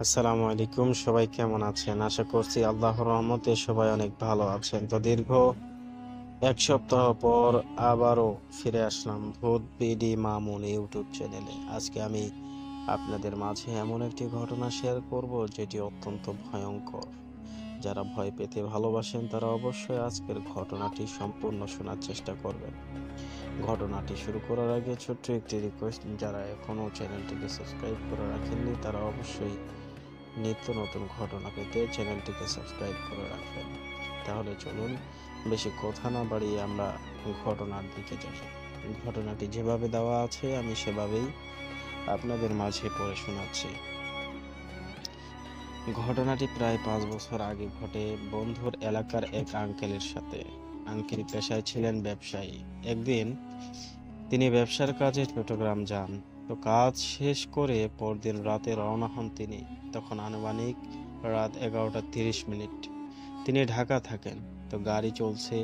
আসসালামু আলাইকুম। সবাই কেমন আছেন? আশা করছি আল্লাহর রহমতে সবাই অনেক ভালো আছেন। তো দীর্ঘ 1 সপ্তাহ পর আবারও ফিরে আসলাম ভূত বিডি মামুন ইউটিউব চ্যানেলে। আজকে আমি আপনাদের মাঝে এমন একটি ঘটনা শেয়ার করব যেটি অত্যন্ত ভয়ঙ্কর। যারা ভয় পেতে ভালোবাসেন তারা অবশ্যই আজকের ঘটনাটি সম্পূর্ণ শোনার চেষ্টা করবেন। ঘটনাটি শুরু করার আগে ছোট্ট একটি রিকোয়েস্ট, যারা এখনও চ্যানেলটিকে সাবস্ক্রাইব করে রাখেননি তারা অবশ্যই নিত্য নতুন ঘটনা পেতে চ্যানেলটিকে সাবস্ক্রাইব করে রাখবেন। তাহলে চলুন বেশি কথা না বাড়িয়ে আমরা ঘটনার দিকে যাই। ঘটনাটি যেভাবে দেওয়া আছে আমি সেভাবেই আপনাদের মাঝে পড়ে শোনাচ্ছি। ঘটনাটি প্রায় 5 বছর আগে ঘটে বন্ধুর এলাকার এক আঙ্কেলের সাথে। আঙ্কেল পেশায় ছিলেন ব্যবসায়ী। একদিন তিনি ব্যবসার কাজে চট্টগ্রাম যান। তো কাজ শেষ করে পরদিন রাতে রওনা হন তিনি। তখন আনুমানিক রাত 11:30। তিনি ঢাকা থাকেন। তো গাড়ি চলছে।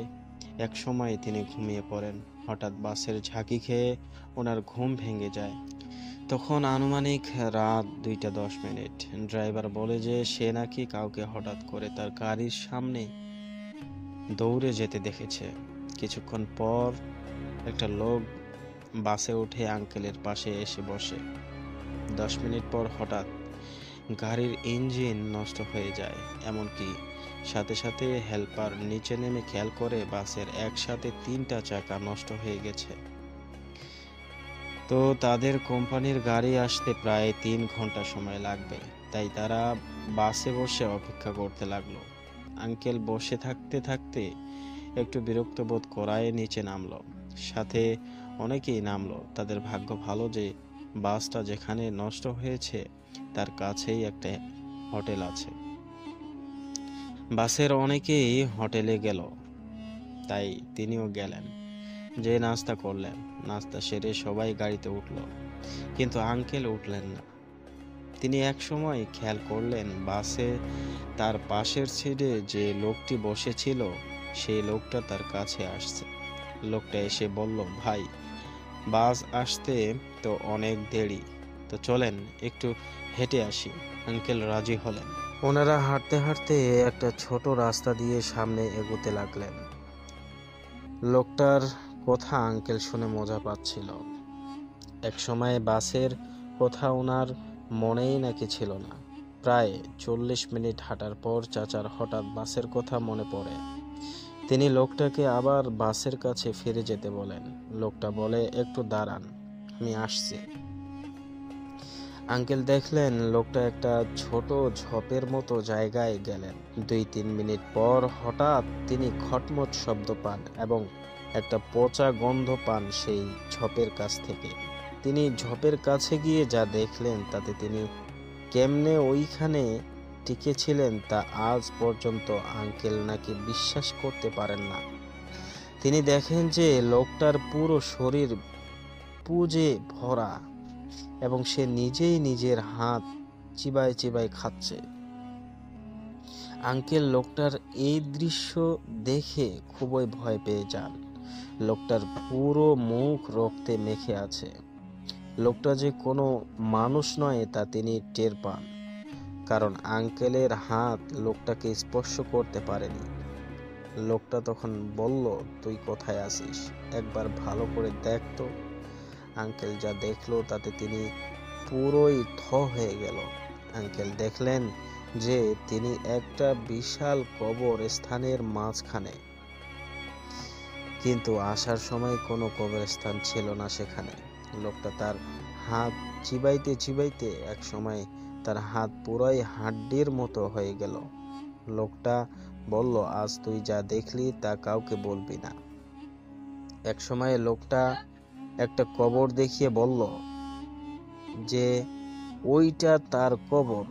এক সময় তিনি ঘুমিয়ে পড়েন। হঠাৎ বাসের ঝাঁকি খেয়ে ওনার ঘুম ভেঙে যায়। তখন আনুমানিক রাত 2:10। ড্রাইভার বলে যে সে নাকি কাউকে হঠাৎ করে তার গাড়ির সামনে দৌড়ে যেতে দেখেছে। কিছুক্ষণ পর একটা লোক বাসে উঠে আঙ্কেলের পাশে এসে বসে। 10 মিনিট পর হঠাৎ গাড়ির ইঞ্জিন নষ্ট হয়ে যায়। এমনকি সাথে সাথে হেল্পার নিচে নেমে খেয়াল করে বাসের একসাথে 3টা চাকা নষ্ট হয়ে গেছে। তো তাদের কোম্পানির গাড়ি আসতে প্রায় 3 ঘন্টা সময় লাগবে। তাই তারা বাসে বসে অপেক্ষা করতে লাগলো। আঙ্কেল বসে থাকতে থাকতে একটু বিরক্ত বোধ করায় নিচে নামলো। সাথে অনেকেই নামলো। তাদের ভাগ্য ভালো যে বাসটা যেখানে নষ্ট হয়েছে তার কাছেই একটা হোটেল আছে। বাসের অনেকেই হোটেলে গেল, তাই তিনিও গেলেন। যে নাস্তা করলেন। নাস্তা সেরে সবাই গাড়িতে উঠল, কিন্তু আঙ্কেল উঠলেন না। তিনি এক সময় খেয়াল করলেন বাসে তার পাশের সিটে যে লোকটি বসেছিল সেই লোকটা তার কাছে আসছে। লোকটা এসে বলল, ভাই, বাস আসতে তো অনেক দেরি, তো চলেন একটু হেঁটে আসি। আঙ্কেল রাজি হলেন। ওনারা হাঁটতে হাঁটতে একটা ছোট রাস্তা দিয়ে সামনে এগোতে লাগলেন। লোকটার কথা আঙ্কেল শুনে মজা পাচ্ছিল। এক সময় বাসের কথা ওনার মনেই নাকি ছিল না। প্রায় 40 মিনিট হাঁটার পর চাচার হঠাৎ বাসের কথা মনে পড়ে। তিনি লোকটাকে আবার বাসের কাছে ফিরে যেতে বলেন। লোকটা বলে, একটু দাঁড়ান, আমি আসছি। আঙ্কেল দেখলেন লোকটা একটা ছোট ঝোপের মতো জায়গায় গেলেন। 2-3 মিনিট পর হঠাৎ তিনি খটমট শব্দ পান এবং একটা পচা গন্ধ পান সেই ঝোপের কাছ থেকে। তিনি ঝোপের কাছে গিয়ে যা দেখলেন তাতে তিনি কেমনে ওইখানে টিকে ছিলেন তা আজ পর্যন্ত আঙ্কেল নাকি বিশ্বাস করতে পারেন না। তিনি দেখেন যে লোকটার পুরো শরীর পুজে ভরা এবং সে নিজেই নিজের হাত চিবায় চিবায় খাচ্ছে। আঙ্কেল লোকটার এই দৃশ্য দেখে খুবই ভয় পেয়ে যান। লোকটার পুরো মুখ রক্তে মেখে আছে। লোকটা যে কোনো মানুষ নয় তা তিনি টের পান, কারণ আঙ্কেলের হাত লোকটাকে স্পর্শ করতে পারেনি। লোকটা তখন বলল, তুই কোথায় আছিস? একবার ভালো করে দেখ তো। আঙ্কেল যা দেখলো তাতে তিনি পুরোই থ হয়ে গেল। আঙ্কেল দেখলেন যে তিনি একটা বিশাল কবর স্থানের মাঝখানে, কিন্তু আসার সময় কোনো কবরস্থান ছিল না সেখানে। লোকটা তার হাত চিবাইতে চিবাইতে এক সময় তার হাত পুরাই হাড্ডির মতো হয়ে গেল। লোকটা বলল, আজ তুই যা দেখলি তা কাউকে বলবি না। এক সময় লোকটা একটা কবর দেখিয়ে বলল যে ওইটা তার কবর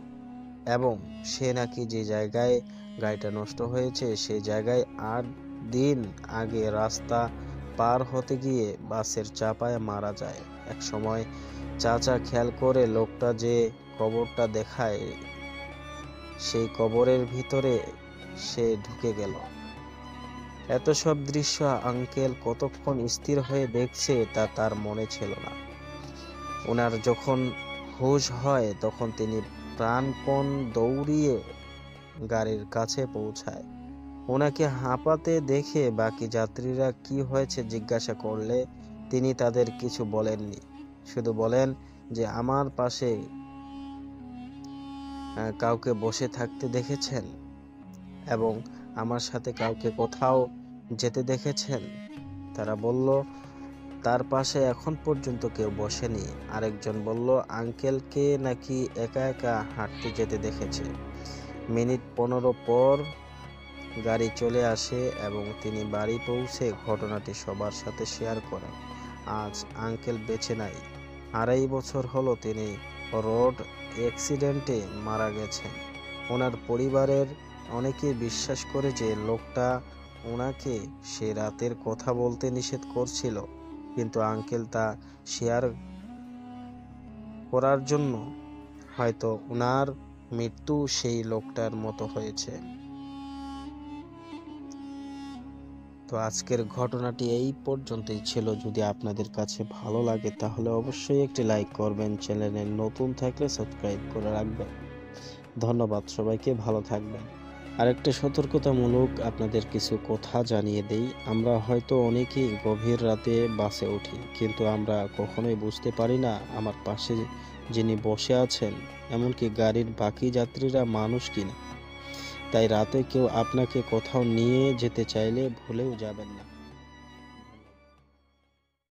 এবং সে নাকি যে জায়গায় গাড়িটা নষ্ট হয়েছে সেই জায়গায় 8 দিন আগে রাস্তা পার হতে গিয়ে বাসের চাপায় মারা যায়। এক সময় চাচা খেয়াল করে লোকটা যে কবরটা দেখায় সেই কবরের ভিতরে সে ঢুকে গেল। এত সব দৃশ্য আঙ্কেল কতক্ষণ স্থির হয়ে দেখছে তা তার মনে ছিল না। ওনার যখন হুঁশ হয় তখন তিনি প্রাণপণ দৌড়িয়ে গাড়ির কাছে পৌঁছায়। ওনাকে হাঁপাতে দেখে বাকি যাত্রীরা কি হয়েছে জিজ্ঞাসা করলে তিনি তাদের কিছু বলেননি, শুধু বলেন যে আমার পাশে কাউকে বসে থাকতে দেখেছেন এবং আমার সাথে কাউকে কোথাও যেতে দেখেছেন? তারা বলল তার পাশে এখন পর্যন্ত কেউ বসেনি। আরেকজন বলল আঙ্কেলকে নাকি একা একা হাঁটতে যেতে দেখেছে। মিনিট 15 পর গাড়ি চলে আসে এবং তিনি বাড়ি পৌঁছে ঘটনাটি সবার সাথে শেয়ার করেন। আজ আঙ্কেল বেঁচে নাই। 2.5 বছর হলো তিনি রোড অ্যাক্সিডেন্টে মারা গেছেন। ওনার পরিবারের অনেকেই বিশ্বাস করে যে লোকটা ওনাকে সে রাতের কথা বলতে নিষেধ করছিল, কিন্তু আঙ্কেল তা শেয়ার করার জন্য হয়তো ওনার মৃত্যু সেই লোকটার মতো হয়েছে। তো আজকের ঘটনাটি এই পর্যন্তই ছিল। যদি আপনাদের কাছে ভালো লাগে তাহলে অবশ্যই একটি লাইক করবেন, চ্যানেলে নতুন থাকলে সাবস্ক্রাইব করে রাখবেন। ধন্যবাদ সবাইকে, ভালো থাকবেন। আরেকটা সতর্কতামূলক আপনাদের কিছু কথা জানিয়ে দেই। আমরা হয়তো অনেকেই গভীর রাতে বাসে উঠি, কিন্তু আমরা কখনোই বুঝতে পারি না আমার পাশে যিনি বসে আছেন, এমনকি গাড়ির বাকি যাত্রীরা মানুষ কিনা। তাই রাতে কেউ আপনাকে কোথাও নিয়ে যেতে চাইলে ভুলেও যাবেন না।